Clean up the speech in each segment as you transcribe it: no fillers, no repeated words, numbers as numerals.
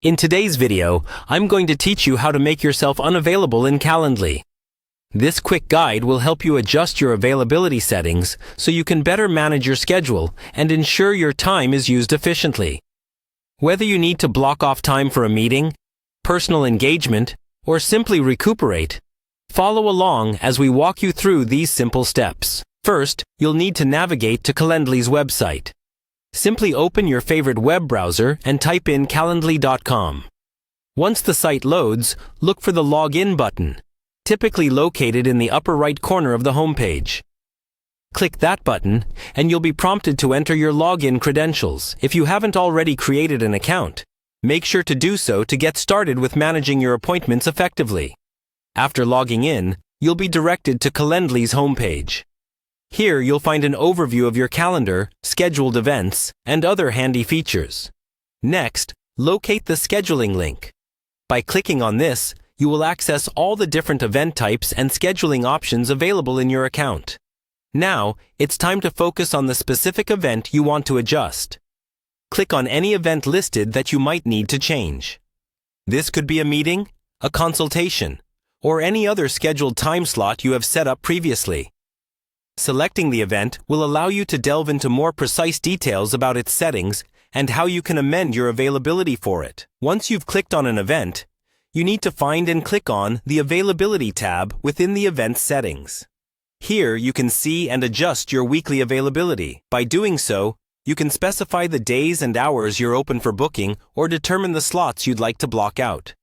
In today's video, I'm going to teach you how to make yourself unavailable in Calendly. This quick guide will help you adjust your availability settings so you can better manage your schedule and ensure your time is used efficiently. Whether you need to block off time for a meeting, personal engagement, or simply recuperate, follow along as we walk you through these simple steps. First, you'll need to navigate to Calendly's website. Simply open your favorite web browser and type in calendly.com. Once the site loads, look for the Login button, typically located in the upper right corner of the homepage. Click that button, and you'll be prompted to enter your login credentials. If you haven't already created an account, make sure to do so to get started with managing your appointments effectively. After logging in, you'll be directed to Calendly's homepage. Here you'll find an overview of your calendar, scheduled events, and other handy features. Next, locate the scheduling link. By clicking on this, you will access all the different event types and scheduling options available in your account. Now, it's time to focus on the specific event you want to adjust. Click on any event listed that you might need to change. This could be a meeting, a consultation, or any other scheduled time slot you have set up previously. Selecting the event will allow you to delve into more precise details about its settings and how you can amend your availability for it. Once you've clicked on an event, you need to find and click on the Availability tab within the event settings. Here you can see and adjust your weekly availability. By doing so, you can specify the days and hours you're open for booking or determine the slots you'd like to block out.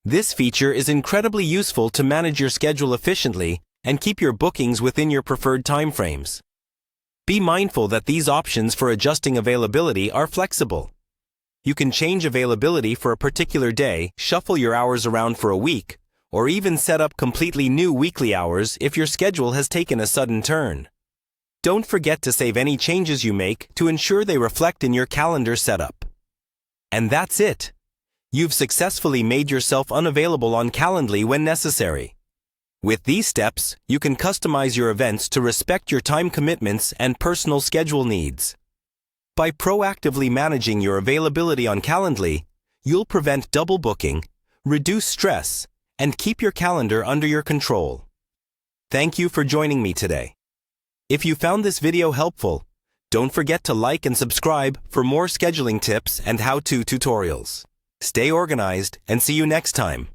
This feature is incredibly useful to manage your schedule efficiently and keep your bookings within your preferred timeframes. Be mindful that these options for adjusting availability are flexible. You can change availability for a particular day, shuffle your hours around for a week, or even set up completely new weekly hours if your schedule has taken a sudden turn. Don't forget to save any changes you make to ensure they reflect in your calendar setup. And that's it. You've successfully made yourself unavailable on Calendly when necessary. With these steps, you can customize your events to respect your time commitments and personal schedule needs. By proactively managing your availability on Calendly, you'll prevent double booking, reduce stress, and keep your calendar under your control. Thank you for joining me today. If you found this video helpful, don't forget to like and subscribe for more scheduling tips and how-to tutorials. Stay organized and see you next time.